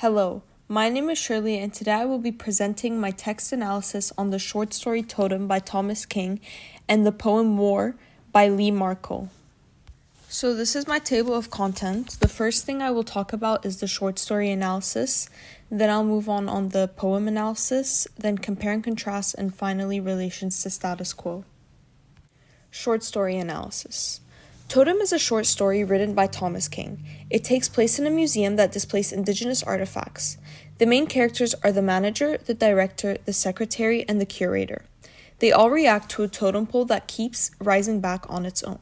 Hello, my name is Shirley and today I will be presenting my text analysis on the short story Totem by Thomas King and the poem War by Lee Markle. So this is my table of contents. The first thing I will talk about is the short story analysis, then I'll move on the poem analysis, then compare and contrast, and finally relations to status quo. Short story analysis. Totem is a short story written by Thomas King. It takes place in a museum that displays indigenous artifacts. The main characters are the manager, the director, the secretary, and the curator. They all react to a totem pole that keeps rising back on its own.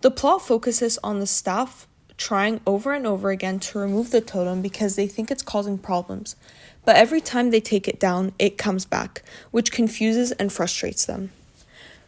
The plot focuses on the staff trying over and over again to remove the totem because they think it's causing problems. But every time they take it down, it comes back, which confuses and frustrates them.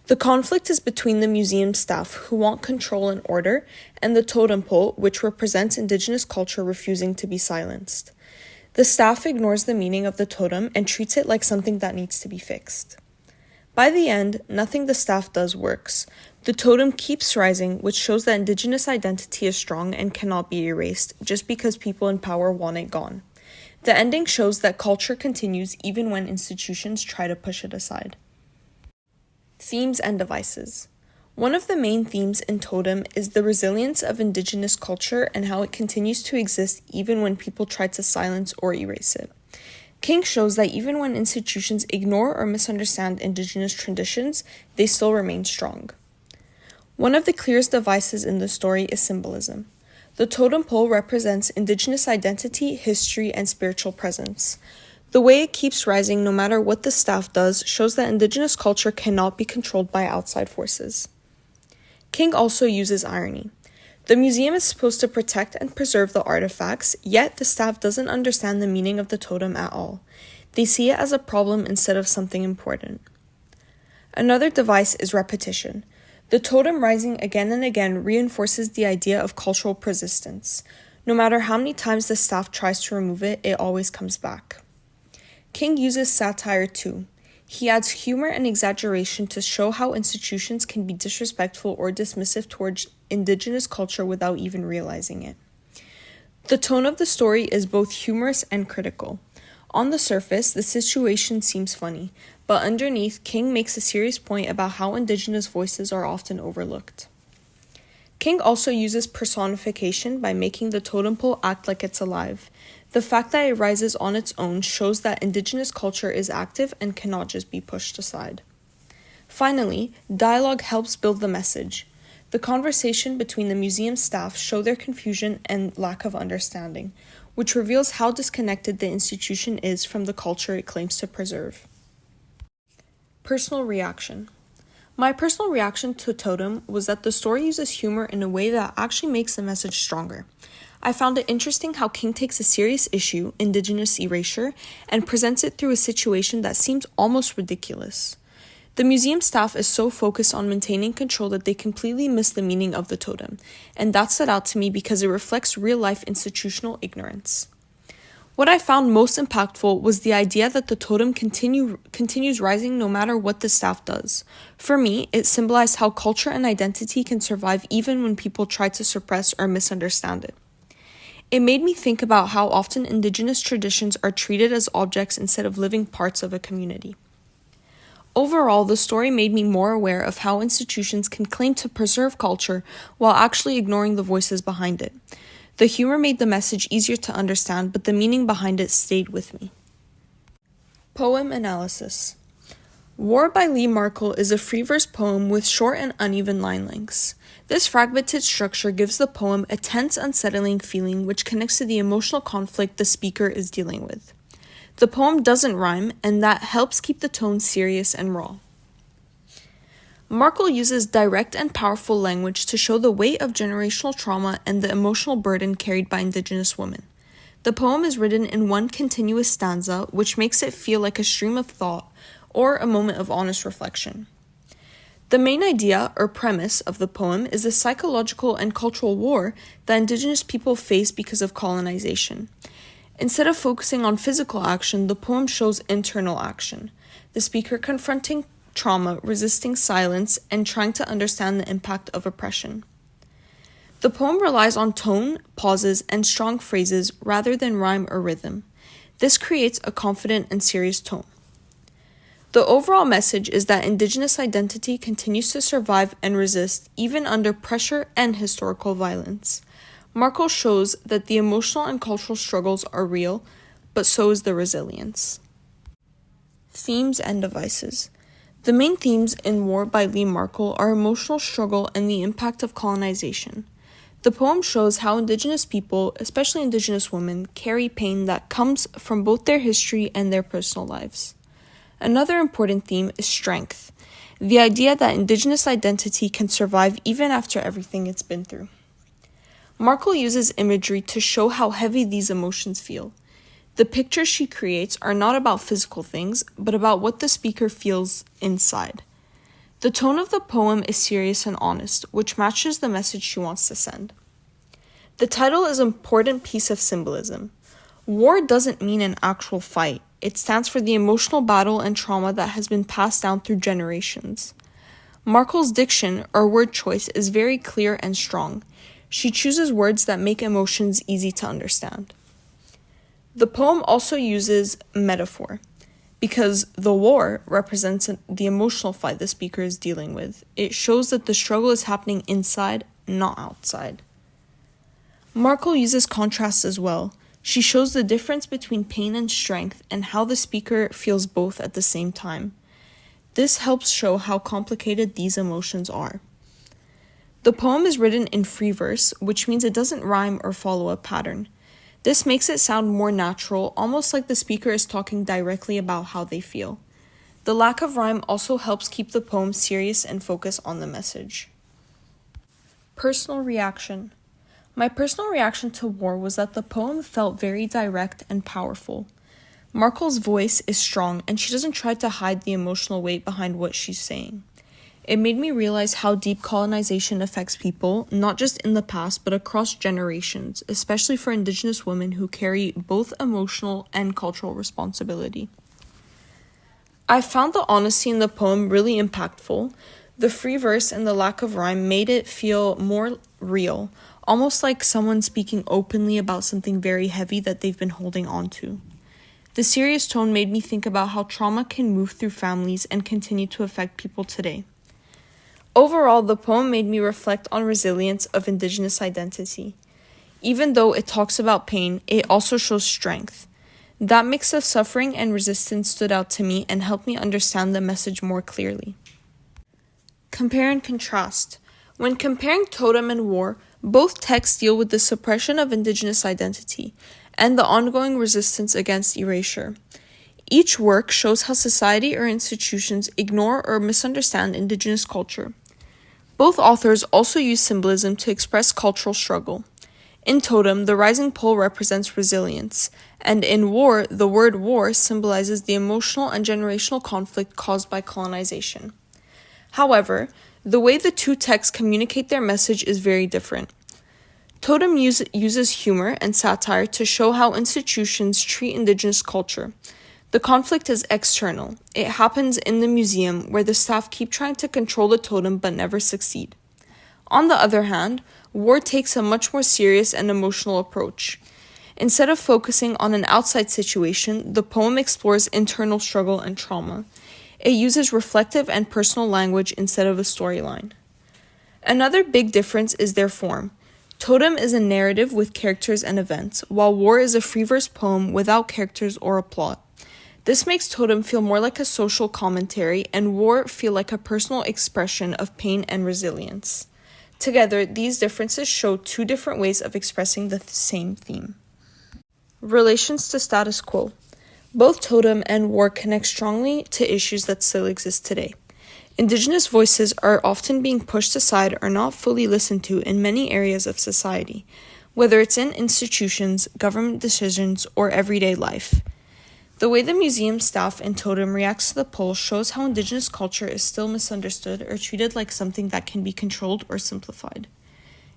The conflict is between the museum staff, who want control and order, and the totem pole, which represents indigenous culture refusing to be silenced. The staff ignores the meaning of the totem and treats it like something that needs to be fixed. By the end, nothing the staff does works. The totem keeps rising, which shows that indigenous identity is strong and cannot be erased, just because people in power want it gone. The ending shows that culture continues even when institutions try to push it aside. Themes and devices. One of the main themes in Totem is the resilience of indigenous culture and how it continues to exist even when people try to silence or erase it. King shows that even when institutions ignore or misunderstand indigenous traditions, they still remain strong. One of the clearest devices in the story is symbolism. The totem pole represents indigenous identity, history, and spiritual presence. The way it keeps rising no matter what the staff does shows that indigenous culture cannot be controlled by outside forces. King also uses irony. The museum is supposed to protect and preserve the artifacts, yet the staff doesn't understand the meaning of the totem at all. They see it as a problem instead of something important. Another device is repetition. The totem rising again and again reinforces the idea of cultural persistence. No matter how many times the staff tries to remove it, it always comes back. King uses satire too. He adds humor and exaggeration to show how institutions can be disrespectful or dismissive towards indigenous culture without even realizing it. The tone of the story is both humorous and critical. On the surface, the situation seems funny, but underneath, King makes a serious point about how indigenous voices are often overlooked. King also uses personification by making the totem pole act like it's alive. The fact that it rises on its own shows that indigenous culture is active and cannot just be pushed aside. Finally, dialogue helps build the message. The conversation between the museum staff show their confusion and lack of understanding, which reveals how disconnected the institution is from the culture it claims to preserve. Personal reaction. My personal reaction to Totem was that the story uses humor in a way that actually makes the message stronger. I found it interesting how King takes a serious issue, indigenous erasure, and presents it through a situation that seems almost ridiculous. The museum staff is so focused on maintaining control that they completely miss the meaning of the totem, and that stood out to me because it reflects real-life institutional ignorance. What I found most impactful was the idea that the totem continues rising no matter what the staff does. For me, it symbolized how culture and identity can survive even when people try to suppress or misunderstand it. It made me think about how often indigenous traditions are treated as objects instead of living parts of a community. Overall, the story made me more aware of how institutions can claim to preserve culture while actually ignoring the voices behind it. The humor made the message easier to understand, but the meaning behind it stayed with me. Poem analysis. War by Lee Markle is a free verse poem with short and uneven line lengths. This fragmented structure gives the poem a tense, unsettling feeling which connects to the emotional conflict the speaker is dealing with. The poem doesn't rhyme, and that helps keep the tone serious and raw. Markle uses direct and powerful language to show the weight of generational trauma and the emotional burden carried by indigenous women. The poem is written in one continuous stanza, which makes it feel like a stream of thought or a moment of honest reflection. The main idea or premise of the poem is the psychological and cultural war that indigenous people face because of colonization. Instead of focusing on physical action, the poem shows internal action, the speaker confronting trauma, resisting silence, and trying to understand the impact of oppression. The poem relies on tone, pauses, and strong phrases rather than rhyme or rhythm. This creates a confident and serious tone. The overall message is that Indigenous identity continues to survive and resist even under pressure and historical violence. Markle shows that the emotional and cultural struggles are real, but so is the resilience. Themes and devices. The main themes in War by Lee Markle are emotional struggle and the impact of colonization. The poem shows how Indigenous people, especially Indigenous women, carry pain that comes from both their history and their personal lives. Another important theme is strength, the idea that Indigenous identity can survive even after everything it's been through. Markle uses imagery to show how heavy these emotions feel. The pictures she creates are not about physical things, but about what the speaker feels inside. The tone of the poem is serious and honest, which matches the message she wants to send. The title is an important piece of symbolism. War doesn't mean an actual fight. It stands for the emotional battle and trauma that has been passed down through generations. Markle's diction, or word choice, is very clear and strong. She chooses words that make emotions easy to understand. The poem also uses metaphor, because the war represents the emotional fight the speaker is dealing with. It shows that the struggle is happening inside, not outside. Markle uses contrast as well. She shows the difference between pain and strength and how the speaker feels both at the same time. This helps show how complicated these emotions are. The poem is written in free verse, which means it doesn't rhyme or follow a pattern. This makes it sound more natural, almost like the speaker is talking directly about how they feel. The lack of rhyme also helps keep the poem serious and focus on the message. Personal reaction. My personal reaction to War was that the poem felt very direct and powerful. Markle's voice is strong, and she doesn't try to hide the emotional weight behind what she's saying. It made me realize how deep colonization affects people, not just in the past, but across generations, especially for Indigenous women who carry both emotional and cultural responsibility. I found the honesty in the poem really impactful. The free verse and the lack of rhyme made it feel more real, almost like someone speaking openly about something very heavy that they've been holding on to. The serious tone made me think about how trauma can move through families and continue to affect people today. Overall, the poem made me reflect on resilience of Indigenous identity. Even though it talks about pain, it also shows strength. That mix of suffering and resistance stood out to me and helped me understand the message more clearly. Compare and contrast. When comparing Totem and War, both texts deal with the suppression of Indigenous identity and the ongoing resistance against erasure. Each work shows how society or institutions ignore or misunderstand Indigenous culture. Both authors also use symbolism to express cultural struggle. In Totem, the rising pole represents resilience, and in War, the word war symbolizes the emotional and generational conflict caused by colonization. However, the way the two texts communicate their message is very different. Totem uses humor and satire to show how institutions treat Indigenous culture. The conflict is external. It happens in the museum, where the staff keep trying to control the totem but never succeed. On the other hand, War takes a much more serious and emotional approach. Instead of focusing on an outside situation, the poem explores internal struggle and trauma. It uses reflective and personal language instead of a storyline. Another big difference is their form. Totem is a narrative with characters and events, while War is a free verse poem without characters or a plot. This makes Totem feel more like a social commentary and War feel like a personal expression of pain and resilience. Together, these differences show two different ways of expressing the same theme. Relations to status quo. Both Totem and War connect strongly to issues that still exist today. Indigenous voices are often being pushed aside or not fully listened to in many areas of society, whether it's in institutions, government decisions, or everyday life. The way the museum staff in Totem reacts to the poll shows how Indigenous culture is still misunderstood or treated like something that can be controlled or simplified.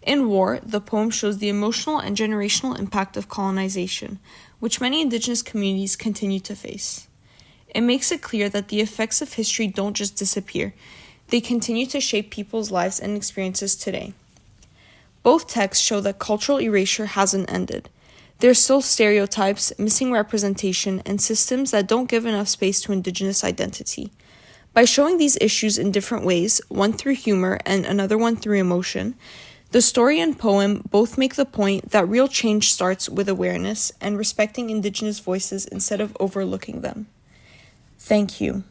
In War, the poem shows the emotional and generational impact of colonization, which many Indigenous communities continue to face. It makes it clear that the effects of history don't just disappear, they continue to shape people's lives and experiences today. Both texts show that cultural erasure hasn't ended. There's still stereotypes, missing representation, and systems that don't give enough space to Indigenous identity. By showing these issues in different ways, one through humor and another one through emotion, the story and poem both make the point that real change starts with awareness and respecting Indigenous voices instead of overlooking them. Thank you.